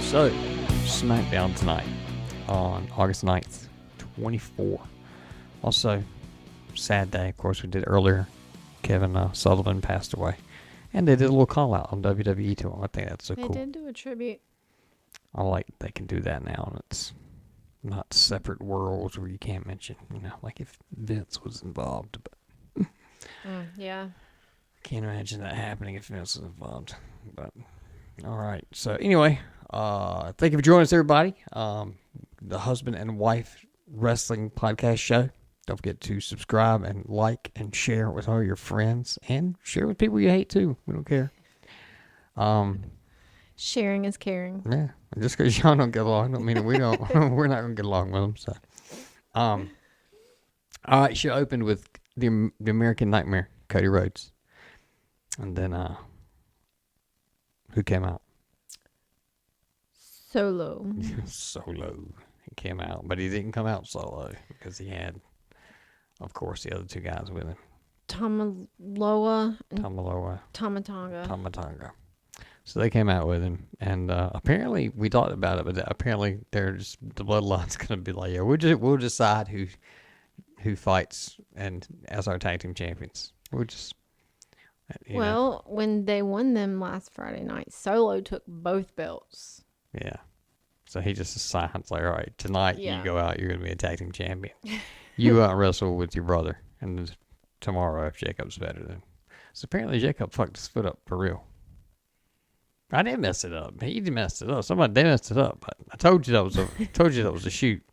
So, Smackdown tonight on August 9th, 24. Also, sad day. Of course, we did earlier. Kevin Sullivan passed away. And they did a little call out on WWE to him. I think that's so cool. They did do a tribute. I like they can do that now. And it's not separate worlds where you can't mention, like if Vince was involved. But Yeah. Can't imagine that happening if Vince was involved. But all right. So anyway, thank you for joining us, everybody. The Husband and Wife Wrestling Podcast Show. Don't forget to subscribe and like and share with all your friends and share with people you hate too. We don't care. Sharing is caring. Yeah. Just because y'all don't get along don't mean we don't. We're not gonna get along with them. So, all right. Show opened with the American Nightmare, Cody Rhodes. And then, who came out? Solo. Solo. He came out, but he didn't come out solo because he had, of course, the other two guys with him. Tamaloa and Tamatanga. Tamatanga. So they came out with him, and apparently we talked about it, but apparently the Bloodline's gonna be like, yeah, we'll decide who fights and as our tag team champions. We'll just. Well, when they won them last Friday night, Solo took both belts. Yeah. So he just decides, like, all right, tonight you go out, you're going to be a tag team champion. You wrestle with your brother. And then tomorrow, if Jacob's better, then. So apparently Jacob fucked his foot up for real. I didn't mess it up. He messed it up. They messed it up. But I told you that was a shoot.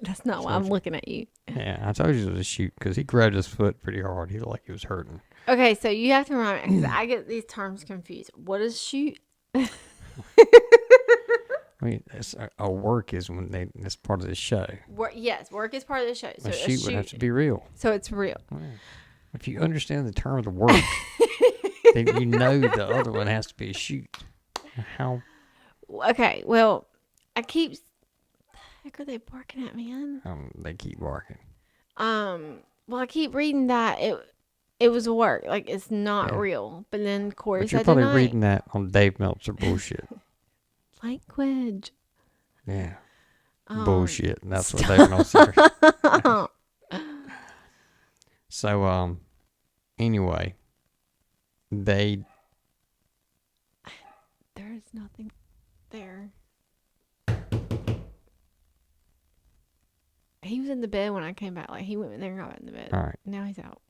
That's not why I'm looking at you. Yeah, I told you it was a shoot because he grabbed his foot pretty hard. He looked like he was hurting. Okay, so you have to remind me, because I get these terms confused. What is shoot? I mean, a work is it's part of the show. Work is part of the show. So a shoot would have to be real. So it's real. Yeah. If you understand the term of the work, then you know the other one has to be a shoot. How? Okay, well, the heck are they barking at me, man? They keep barking. Well, I keep reading that it was work. Like, it's not real. But then Corey said you're probably reading that on Dave Meltzer bullshit. Language. Yeah. Bullshit. And that's what Dave Meltzer. So, anyway, there is nothing there. He was in the bed when I came back. Like, he went in there and got in the bed. All right. Now he's out.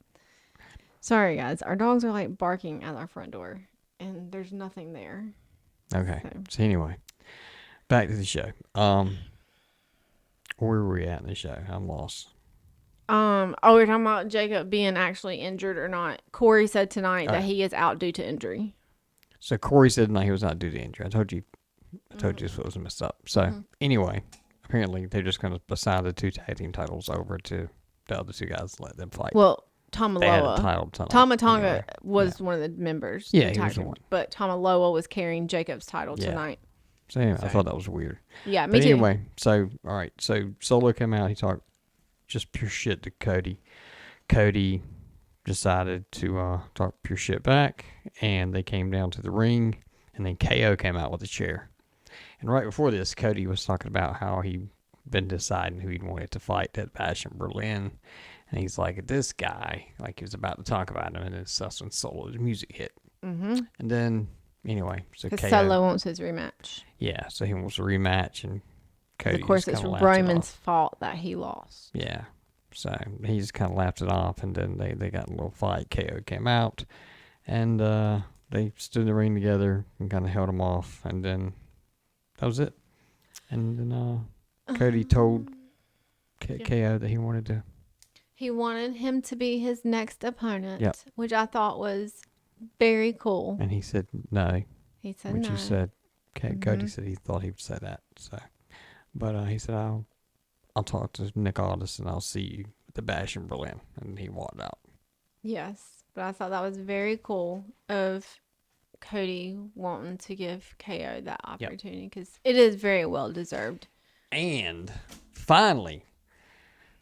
Sorry, guys. Our dogs are, like, barking at our front door. And there's nothing there. Okay. So anyway, back to the show. Where were we at in the show? I'm lost. We're talking about Jacob being actually injured or not. Corey said tonight that he is out due to injury. So Corey said tonight he was not due to injury. I told you this was messed up. So anyway, apparently they're just going to assign the two tag team titles over to the other two guys and let them fight. Well, Tamaloa. Tamatanga was one of the members. Yeah, he was the one. But Tamaloa was carrying Jacob's title tonight. So anyway, I thought that was weird. Yeah, me too. Anyway, so all right, so Solo came out. He talked just pure shit to Cody. Cody decided to talk pure shit back, and they came down to the ring, and then KO came out with a chair. And right before this, Cody was talking about how he'd been deciding who he wanted to fight at Bash in Berlin. And he's like, this guy, like he was about to talk about him, and then that's when Solo's music hit. Mm-hmm. And then, anyway, so KO. Solo wants his rematch. Yeah, so he wants a rematch, and Cody of course, it's Roman's fault that he lost. Yeah, so he just kind of laughed it off, and then they got a little fight. KO came out, and they stood in the ring together and kind of held him off, and then that was it. And then Cody told KO that he wanted him to be his next opponent, which I thought was very cool. And he said no. He said which no. He said, Cody said he thought he would say that. So, but he said, I'll talk to Nick Aldis and I'll see you at the Bash in Berlin. And he walked out. Yes, but I thought that was very cool of Cody wanting to give KO that opportunity because it is very well deserved. And finally,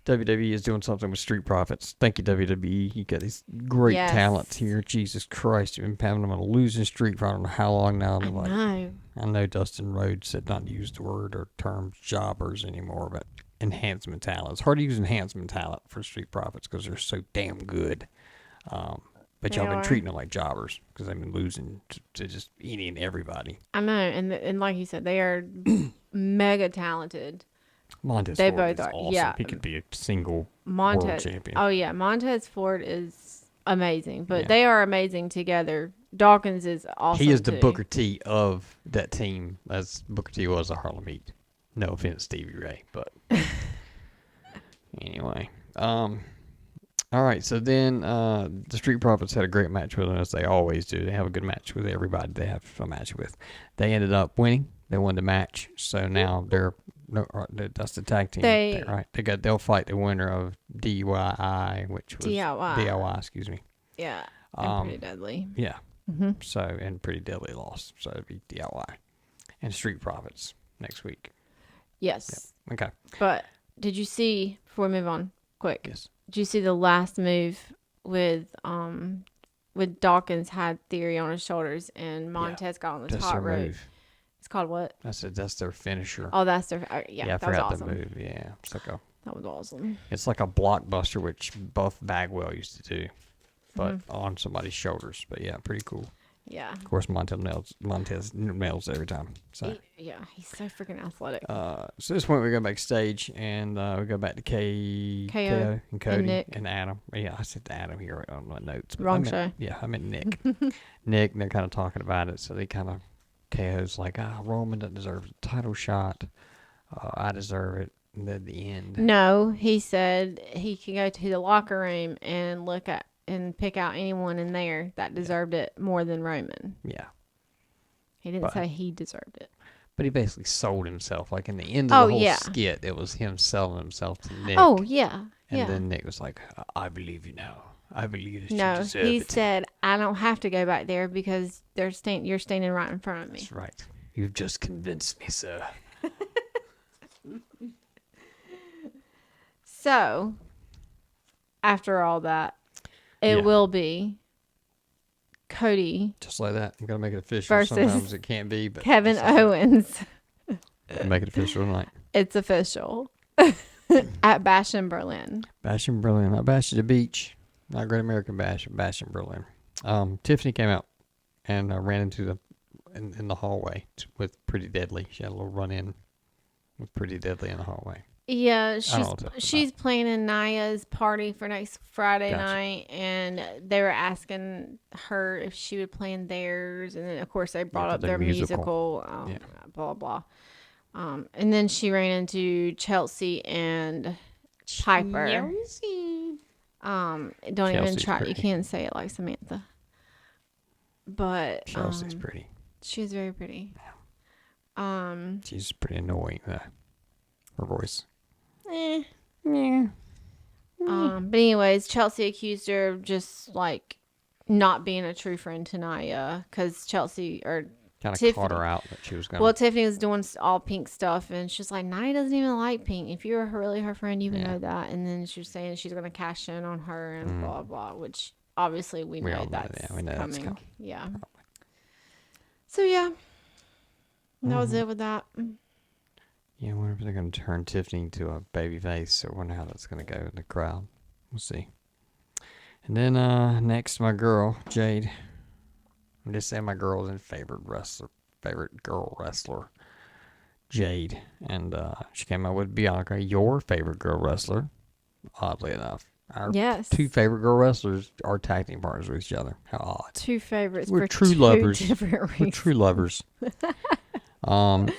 WWE is doing something with Street Profits. Thank you, WWE. You got these great Yes. talents here. Jesus Christ, you've been having them on a losing streak for I don't know how long now. I Like, know. I know Dustin Rhodes said not to use the word or term jobbers anymore, but enhancement talent. It's hard to use enhancement talent for Street Profits because they're so damn good. But They y'all been are. treating them like jobbers because they've been losing to just eating everybody. I know, and like you said, they are mega talented. Montez They Ford both is are. awesome. Yeah. He could be a single world Montez. champion. Oh yeah, Montez Ford is amazing, but Yeah. they are amazing together. Dawkins is awesome. He is the too. Booker T of that team, as Booker T was a Harlem Heat. No offense, Stevie Ray, but anyway. All right, so then the Street Profits had a great match with them, as they always do. They have a good match with everybody they have a match with. They ended up winning. They won the match, so now that's the tag team. Right? They'll fight the winner of DIY, which was DIY. Excuse me. Yeah, and Pretty Deadly. Yeah. Mm-hmm. So and Pretty Deadly lost, so it'd be DIY and Street Profits next week. Yes. Yep. Okay. But did you see? Before we move on, quick. Yes. Did you see the last move with Dawkins had Theory on his shoulders and Montez got on the That's top their rope? move. It's called what? That's their finisher. Oh, that's their. Yeah, I that was forgot awesome. the move. Yeah, That was awesome. it's like a blockbuster, which Buff Bagwell used to do, but on somebody's shoulders. But yeah, pretty cool. Yeah. Of course, Montez nails every time. So He's so freaking athletic. so this point we go backstage and we go back to KO and Cody and Adam. Yeah, I said Adam here on my notes. But Wrong show. Yeah, I meant Nick. Nick, and they're kind of talking about it. So they kind of KO's like, Roman doesn't deserve a title shot. I deserve it. And then at the end. No, he said he can go to the locker room and look at and pick out anyone in there that deserved it more than Roman. Yeah. He didn't say he deserved it. But he basically sold himself. Like in the end of the whole skit, it was him selling himself to Nick. Oh, yeah. And then Nick was like, I believe you now. I believe that you deserve he it. said, I don't have to go back there because you're standing right in front of me. That's right. You've just convinced me, sir. So, after all that, it will be Cody. Just like that. I'm going to make it official. Versus Sometimes it can't be, but Kevin Owens. Make it official tonight. It's official. At Bash in Berlin. Bash in Berlin. Not Bash at the Beach. Not Great American Bash. Bash in Berlin. Tiffany came out and ran into in the hallway with Pretty Deadly. She had a little run-in with Pretty Deadly in the hallway. Yeah, she's planning Naya's party for next Friday Gotcha. night, and they were asking her if she would plan theirs, and then of course they brought up their musical blah blah. And then she ran into Chelsea and Piper. Don't even try. Pretty. You can't say it like Samantha. But Chelsea's pretty. She's very pretty. She's pretty annoying. Her voice. But anyways, Chelsea accused her of just like not being a true friend to Naya because Chelsea or Kind of caught her out that she was going. Well, Tiffany was doing all pink stuff, and she's like, Naya doesn't even like pink. If you're really her friend, you would know that. And then she was saying she's going to cash in on her and blah blah, which obviously we know that's we know coming. that's coming. Yeah. So yeah, that was it with that. Yeah, I wonder if they're going to turn Tiffany into a baby face, or wonder how that's going to go in the crowd. We'll see. And then next, my girl Jade. I'm just saying my girl's in favorite girl wrestler, Jade. And she came out with Bianca, your favorite girl wrestler, oddly enough. Our two favorite girl wrestlers are tag team partners with each other. How odd. Two favorites We're for true two lovers. different reasons. We're true lovers. And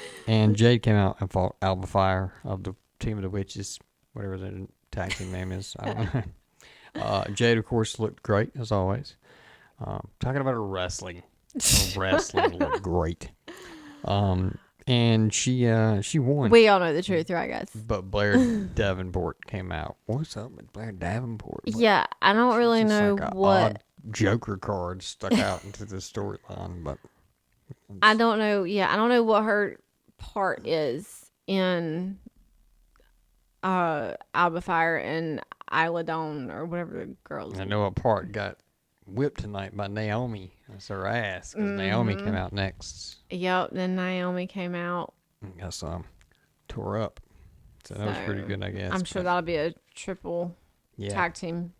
Jade came out and fought Alba Fire of the Team of the Witches, whatever their tag team name is. I don't know. Jade, of course, looked great, as always. Talking about her wrestling. Her wrestling looked great. And she won. We all know the truth, right, guys? But Blair Davenport came out. What's up with Blair Davenport? Yeah, I don't really know like what odd Joker card stuck out into the storyline, but I don't know. Yeah, I don't know what her part is in Alba Fire and Isla Dawn or whatever the girls. I know a part got whipped tonight by Naomi. That's her ass because Naomi came out next. Yep. Then Naomi came out. Got some tore up. So that was pretty good, I guess. I'm sure that'll be a triple tag team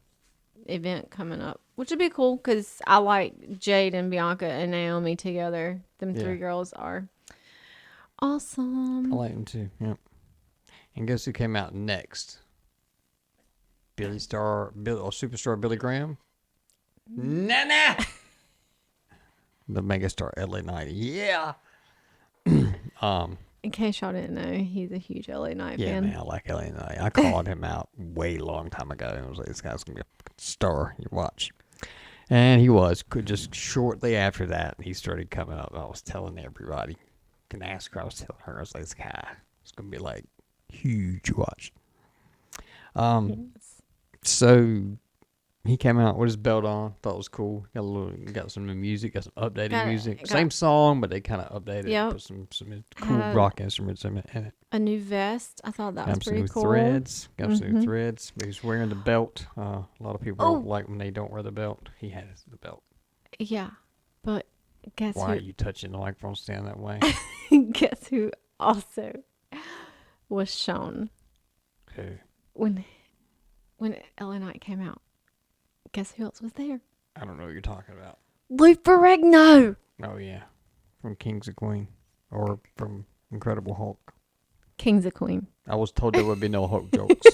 event coming up, which would be cool because I like Jade and Bianca and Naomi together. Them three girls are awesome. I like them too. Yep. And guess who came out next? Superstar Billy Graham. Nana. The megastar LA Knight. Yeah. In case y'all didn't know, he's a huge LA Knight fan. Yeah, man, I like LA Knight. I called him out way long time ago. And I was like, this guy's going to be a star. You watch. And he was. Just shortly after that, he started coming up. I was telling everybody. Can ask her. I was telling her. I was like, this guy is going to be like huge. Watch. So he came out with his belt on. Thought it was cool. Got some new music. Got some updated music. Same song, but they kind of updated. Yep. Put some cool rock instruments in it. A new vest. I thought that was pretty cool. Got some new threads. But he's wearing the belt. A lot of people don't like when they don't wear the belt. He has the belt. Yeah, but guess why are you touching the microphone stand that way? Guess who also was shown? Who? When LA Knight came out. Guess who else was there? I don't know what you're talking about. Lou Ferrigno. Oh, yeah. From Kings of Queen. Or from Incredible Hulk. Kings of Queen. I was told there would be no Hulk jokes.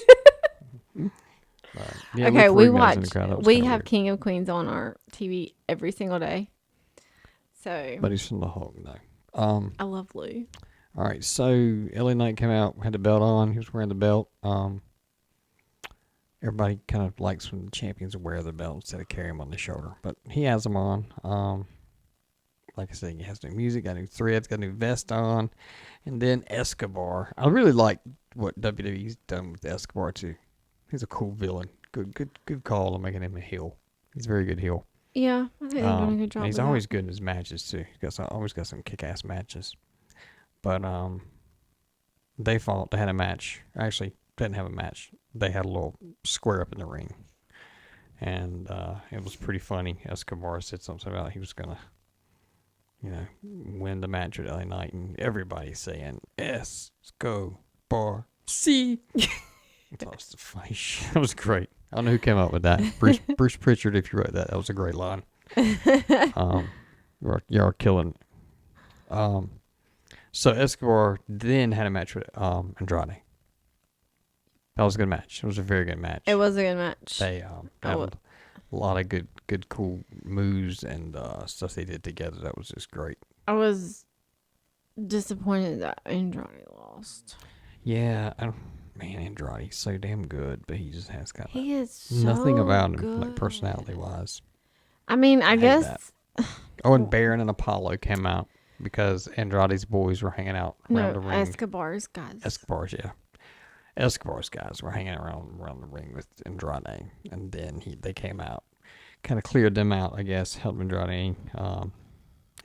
Yeah, okay, we have King of Queens on our TV every single day. So. But he's from the Hulk, though. I love Lou. All right, so LA Knight came out, had the belt on. He was wearing the belt. Everybody kind of likes when the champions wear the belt instead of carry them on the shoulder. But he has them on. Like I said, he has new music, got new threads, got a new vest on. And then Escobar. I really like what WWE's done with Escobar, too. He's a cool villain. Good call on making him a heel. He's a very good heel. Yeah, I think they're doing a good job. He's always good in his matches, too. Always got some kick-ass matches. But they fought. They had a match. Actually, didn't have a match. They had a little square up in the ring. And it was pretty funny. Escobar said something about he was going to, win the match with LA Knight. And everybody's saying, Escobar, see. That was the funny shit. That was great. I don't know who came up with that. Bruce Pritchard, if you wrote that. That was a great line. You're killing it. So Escobar then had a match with Andrade. That was a good match. It was a very good match. It was a good match. They had a lot of good, cool moves and stuff they did together. That was just great. I was disappointed that Andrade lost. Yeah, man, Andrade's so damn good, but he just has kind of nothing about him, like personality-wise. I mean, I guess. And Baron and Apollo came out because Andrade's boys were hanging out around the ring. Escobar's guys. Escobar's guys were hanging around the ring with Andrade, and then they came out, kind of cleared them out, I guess, helped Andrade.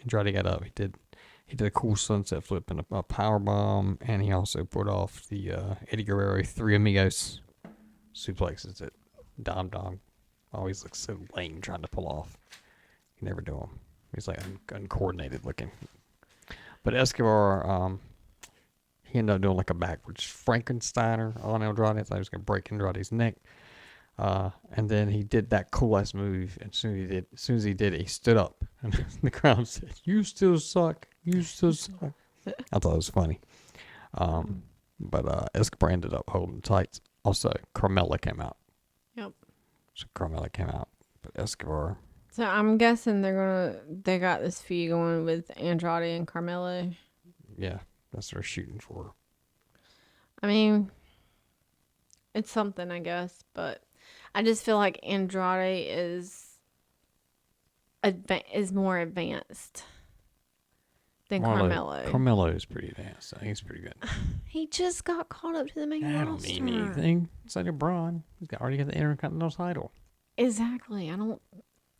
Andrade got up. He did a cool sunset flip and a power bomb, and he also put off the Eddie Guerrero Three Amigos suplexes that Dom always looks so lame trying to pull off. You never do them. He's like uncoordinated looking. But Escobar, he ended up doing like a backwards Frankensteiner on Andrade. I thought he was going to break Andrade's neck. And then he did that cool ass move. And as soon as he did it, he stood up. And the crowd said, "You still suck. You still suck." I thought it was funny. But Escobar ended up holding tight. Also, Carmella came out. Yep. So Carmella came out. But Escobar. So I'm guessing they got this feud going with Andrade and Carmella. Yeah, that's what they're shooting for. I mean, it's something, I guess, but I just feel like Andrade is more advanced than Carmelo. Carmelo is pretty advanced. I think he's pretty good. He just got caught up to the main roster. I don't mean anything. It's like LeBron. He's already got the Intercontinental title. Exactly.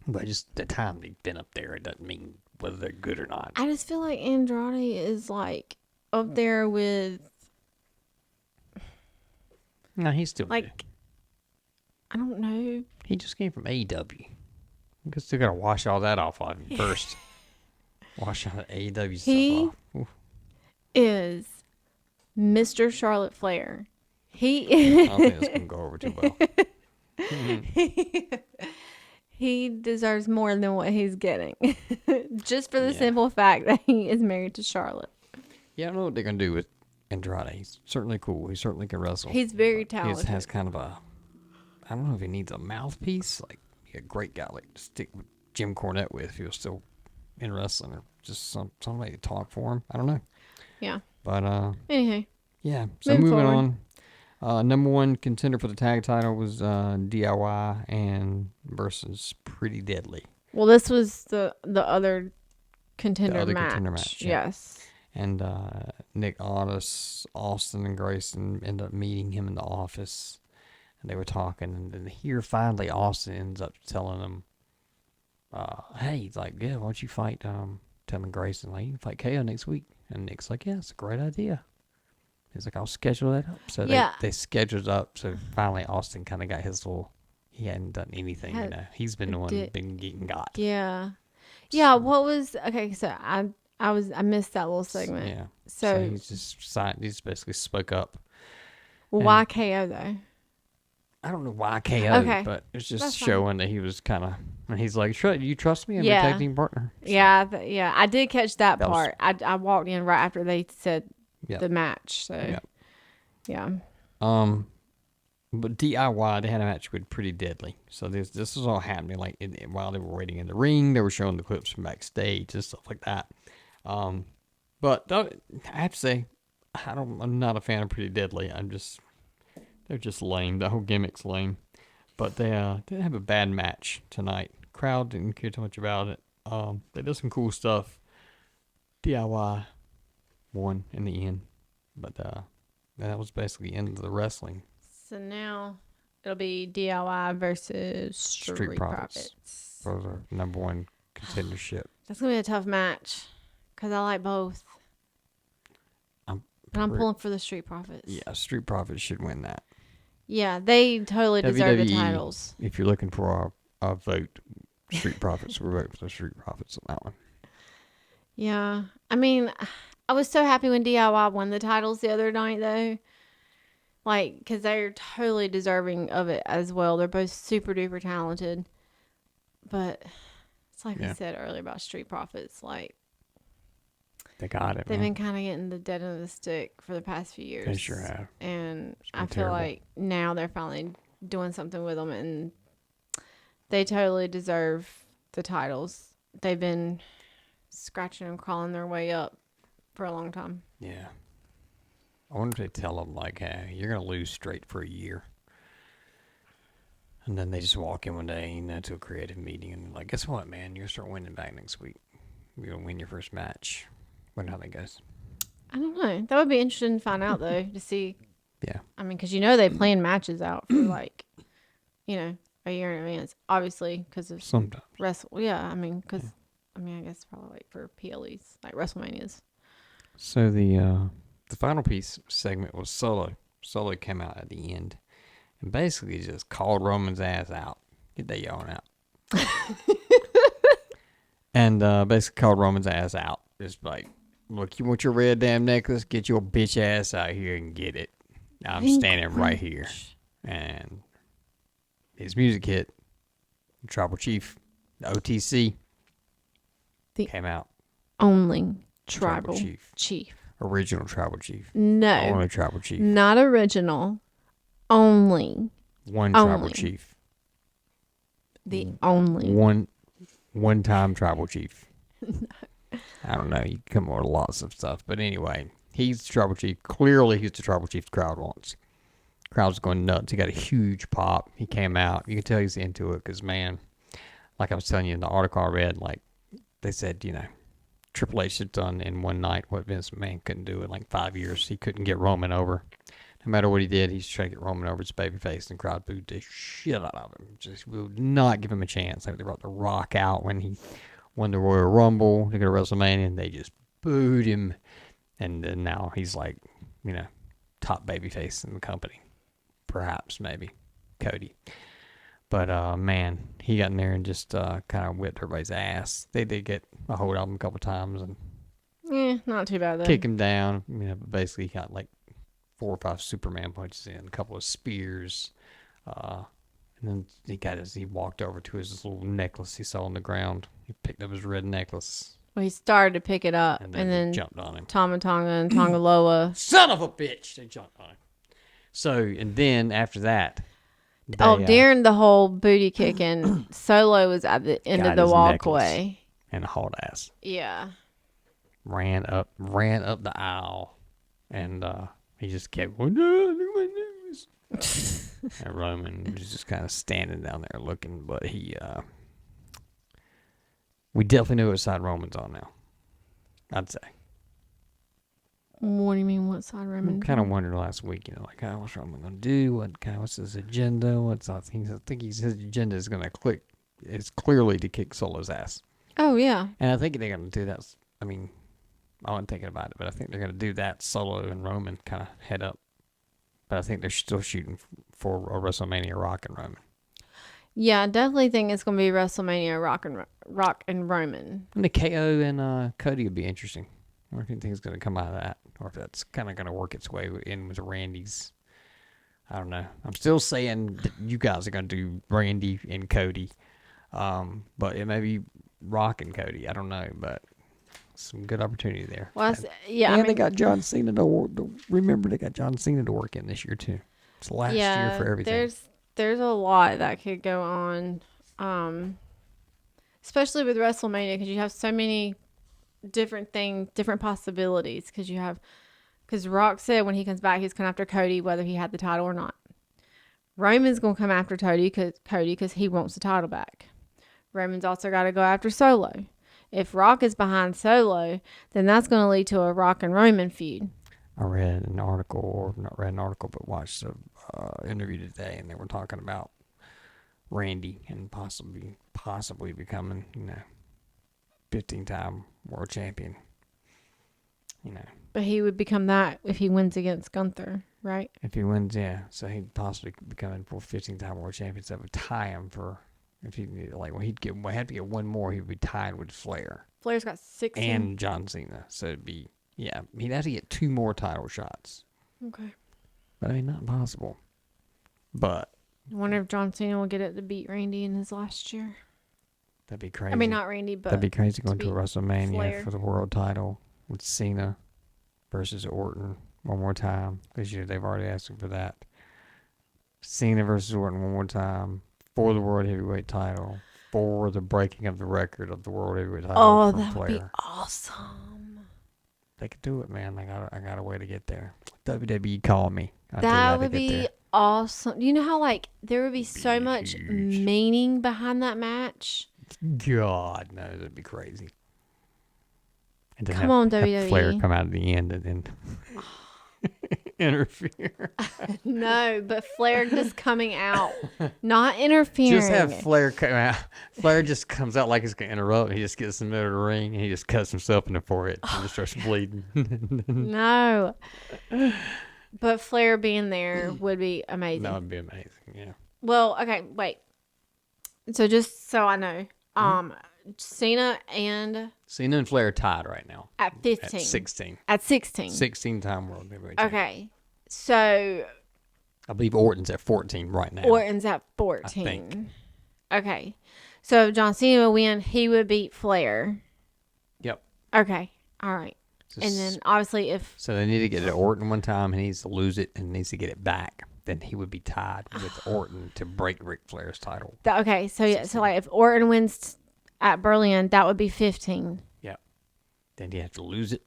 But just the time they've been up there, it doesn't mean whether they're good or not. I just feel like Andrade is like up there with No, he's still like. new. I don't know. He just came from AEW. You still gotta wash all that off of him first. Wash all the AEW stuff off. Oof. Is Mr. Charlotte Flair. I don't think that's gonna go over too well. He deserves more than what he's getting. Just for the simple fact that he is married to Charlotte. Yeah, I don't know what they're going to do with Andrade. He's certainly cool. He certainly can wrestle. He's very talented. He has kind of a... I don't know if he needs a mouthpiece. Like, a great guy like to stick with Jim Cornette with if he was still in wrestling. Or just somebody to talk for him. I don't know. Yeah. But, anyway. Yeah, so moving on. Number one contender for the tag title was DIY and versus Pretty Deadly. Well, this was the other contender match. Yeah. Yes. And Nick Aldis, Austin, and Grayson ended up meeting him in the office, and they were talking. And then here, finally, Austin ends up telling him, "Hey, he's like, yeah, why don't you fight?" Telling Grayson, like, you can fight KO next week. And Nick's like, yeah, it's a great idea. He's like, I'll schedule that up. So they scheduled up. So finally, Austin kind of got his little. He hadn't done anything, He's been the one been getting got. Yeah, yeah. What was okay? So I missed that little segment. Yeah. So he's just signed. He's basically spoke up. Well, why KO though? I don't know why KO, but it's just showing that he was kind of. And he's like, "Sure, you trust me? I'm your tag team partner." So, yeah. I did catch that part. I walked in right after they said the match. So yeah. But DIY, they had a match with Pretty Deadly. So this was all happening like while they were waiting in the ring. They were showing the clips from backstage and stuff like that. But I have to say, I'm not a fan of Pretty Deadly. They're just lame. The whole gimmick's lame. But they didn't have a bad match tonight. Crowd didn't care too much about it. They did some cool stuff. DIY won in the end. But that was basically the end of the wrestling. So now it'll be DIY versus Street Profits. For the number one contendership. That's going to be a tough match because I like both. I'm pulling for the Street Profits. Yeah, Street Profits should win that. Yeah, they totally deserve the titles. If you're looking for a vote, Street Profits, we're voting for the Street Profits on that one. Yeah. I mean, I was so happy when DIY won the titles the other night, though. Like, because they're totally deserving of it as well. They're both super duper talented. But it's like we said earlier about Street Profits. Like, they got it. They've been kind of getting the dead end of the stick for the past few years. They sure have. And I feel like now they're finally doing something with them, and they totally deserve the titles. They've been scratching and crawling their way up for a long time. Yeah. I wonder if they tell them, like, hey, you're going to lose straight for a year. And then they just walk in one day, to a creative meeting, and like, guess what, man? You're going to start winning back next week. You're going to win your first match. Wonder how that goes. I don't know. That would be interesting to find out, though, to see. Yeah. I mean, because they plan matches out for, like, a year in advance. Obviously, because of sometimes. Yeah, I mean, because, I guess probably like for PLEs, like WrestleManias. So the final piece segment was Solo. Solo came out at the end and basically just called Roman's ass out. Get that yelling out. And basically called Roman's ass out. Just like, look, you want your red damn necklace? Get your bitch ass out here and get it. I'm standing right here. And his music hit. The Tribal Chief, the OTC, came out. Only Tribal Chief. Original Tribal Chief. No. Only Tribal Chief. Not original. Only. Tribal Chief. The only. One-time Tribal Chief. No. I don't know. You come up with lots of stuff. But anyway, he's the Tribal Chief. Clearly, he's the Tribal Chief the crowd wants. Crowd's going nuts. He got a huge pop. He came out. You can tell he's into it because, man, like I was telling you in the article I read, like they said, Triple H had done in one night what Vince McMahon couldn't do in like 5 years. He couldn't get Roman over. No matter what he did, he's trying to get Roman over his babyface, and the crowd booed the shit out of him. Just would not give him a chance. Like they brought The Rock out when he won the Royal Rumble to go to WrestleMania, and they just booed him. And then now he's like, top babyface in the company. perhaps, maybe, Cody. But, man, he got in there and just kind of whipped everybody's ass. They did get a hold of him a couple times and not too bad, though. kick him down. But basically he got like 4 or 5 Superman punches in, a couple of spears. And then he walked over to his little necklace he saw on the ground. He picked up his red necklace. Well, he started to pick it up, and then jumped on him. Tama Tonga and Tongaloa. Son of a bitch! They jumped on him. So, and then after that... during the whole booty kicking, Solo was at the end of the walkway. And hauled ass. Yeah. Ran up the aisle. And he just kept going, no, look at my news. And Roman was just kind of standing down there looking, but we definitely know what side Roman's on now, I'd say. What do you mean, what side Roman? I kind of wondered last week, what's Roman going to do? What's his agenda? I think his agenda is going to click. It's clearly to kick Solo's ass. Oh, yeah. And I think they're going to do that. I mean, I wasn't thinking about it, but I think they're going to do that. Solo and Roman kind of head up. But I think they're still shooting for a WrestleMania Rock and Roman. Yeah, I definitely think it's going to be WrestleMania Rock and Roman. And the KO and Cody would be interesting. I don't think it's going to come out of that, or if that's kind of going to work its way in with Randy's. I don't know. I'm still saying that you guys are going to do Randy and Cody, but it may be Rock and Cody. I don't know, but some good opportunity there. Well, and they got John Cena remember they got John Cena to work in this year too. It's the last year for everything. There's a lot that could go on, especially with WrestleMania, because you have so many different things, different possibilities. Because Rock said when he comes back, he's coming after Cody, whether he had the title or not. Roman's going to come after Cody because he wants the title back. Roman's also got to go after Solo. If Rock is behind Solo, then that's going to lead to a Rock and Roman feud. I read an article, or not read an article, but watched an interview today, and they were talking about Randy and possibly becoming, 15-time world champion. But he would become that if he wins against Gunther, right? If he wins, yeah. So he'd possibly become 15-time world champion. So that would tie him for, if he had to get one more, he would be tied with Flair. Flair's got 16. And John Cena. So it'd be, yeah, he'd have to get 2 more title shots. Okay. But I mean, not impossible. But I wonder if John Cena will get it to beat Randy in his last year. That'd be crazy. I mean, not Randy, but that'd be crazy going to a WrestleMania Flair. For the world title with Cena versus Orton one more time, because they've already asked him for that. Cena versus Orton one more time for the world heavyweight title, for the breaking of the record of the world heavyweight title. Oh, that would be awesome. They could do it, man. I got a way to get there. WWE call me. That would be awesome. You know how there would be so much meaning behind that match? God, no, that'd be crazy. And come on, WWE. Have Flair come out at the end and then interfere. No, but Flair just coming out, not interfering. Just have Flair come out. Flair just comes out like he's going to interrupt. He just gets in the middle of the ring and he just cuts himself in the forehead and just starts bleeding. No. But Flair being there would be amazing. That would be amazing, yeah. Well, okay, wait. So just so I know, Cena and Flair are tied right now. At 15. At 16. At 16. 16-time world heavyweight champion. Okay. So I believe Orton's at 14 right now. Orton's at 14. I think. Okay. So if John Cena would win, he would beat Flair. Yep. Okay. All right. And then obviously so they need to get it to Orton one time, and he needs to lose it and needs to get it back. Then he would be tied with Orton to break Ric Flair's title. Okay, so yeah, so if Orton wins at Berlin, that would be 15. Yep. Then you have to lose it.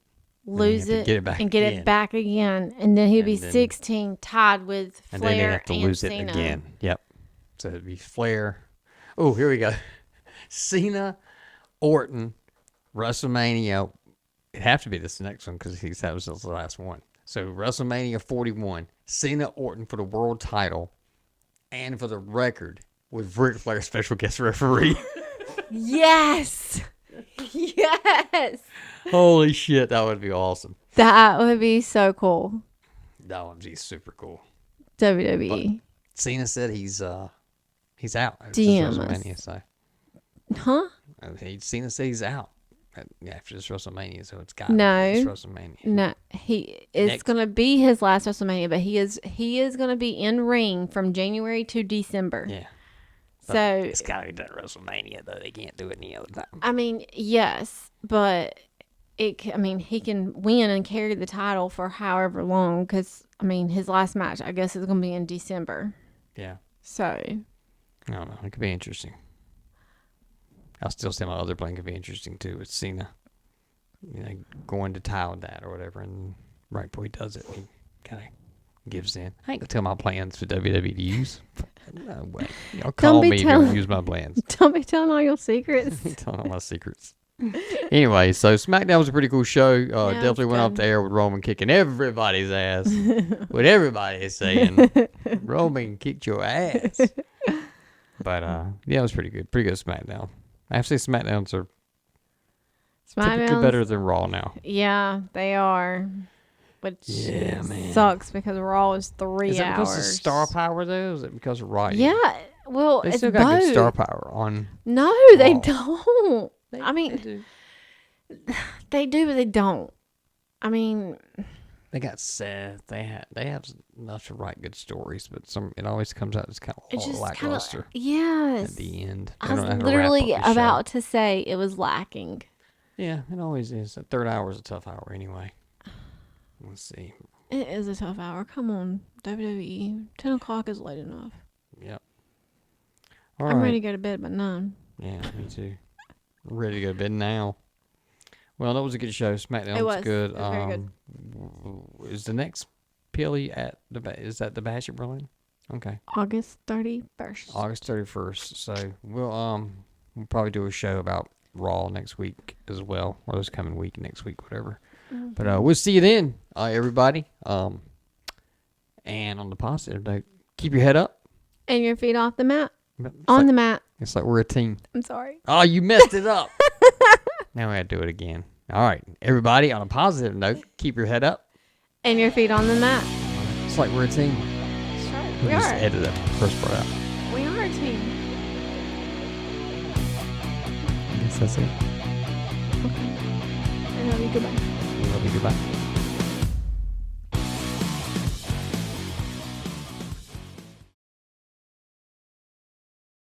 Get it back again, and then he'd be 16, tied with Flair and then they have to lose Cena. It again. Yep. So it'd be Flair. Oh, here we go. Cena, Orton, WrestleMania. It'd have to be this next one because that was the last one. So WrestleMania 41, Cena Orton for the world title and for the record with Ric Flair special guest referee. Yes. Yes. Holy shit, that would be awesome. That would be so cool. That would be super cool. WWE. But Cena said he's out after DM WrestleMania. us. So, Huh? Cena said he's out after this WrestleMania. So it's got No. this WrestleMania. No, it's gonna be his last WrestleMania, but he is gonna be in ring from January to December. Yeah. But So it's got to be done at WrestleMania, though. They can't do it any other time. I mean, yes, but he can win and carry the title for however long. Because his last match, I guess, is gonna be in December. Yeah. So I don't know. It could be interesting. I'll still say my other plan could be interesting too. With Cena, going to tie with that or whatever, and right before he does it, he kind of gives in. I ain't gonna tell my plans for WWE to use. No way. Y'all call me if you don't use my plans. Don't be telling all your secrets. Telling all my secrets. Anyway, so SmackDown was a pretty cool show. Definitely went off the air with Roman kicking everybody's ass. What everybody is saying. Roman kicked your ass. But it was pretty good. Pretty good SmackDown. Actually, SmackDowns are typically better than Raw now. Yeah, they are. Which sucks because Raw is 3 hours. Is it because of star power, though? Is it because of writing? Yeah. Well, they it's still got both. good star power on. No, Raw. they don't. They do. They do, but they don't. They got Seth. They have enough to write good stories, but it always comes out as kind of lackluster. Yes. At the end, I was literally about to say it was lacking. Yeah, it always is. The third hour is a tough hour anyway. Let's see. It is a tough hour. Come on, WWE. 10 o'clock is late enough. Yep. I'm ready to go to bed by 9. Yeah, me too. Ready to go to bed now. Well, that was a good show. SmackDown was good. It was very good. Is the next PLE at is that the Bash at Berlin? Okay. August 31st. August 31st. So we'll probably do a show about Raw next week as well, or this coming week, next week, whatever. Mm-hmm. But we'll see you then, everybody. And on the positive note, keep your head up and your feet off the mat. The mat. It's like we're a team. I'm sorry. Oh, you messed it up. Now we gotta do it again. All right, everybody. On a positive note, keep your head up and your feet on the mat. It's like we're a team. That's right. We just edit that first part out. We are a team. I guess that's it. Okay. I love you. Goodbye. I love you. Goodbye.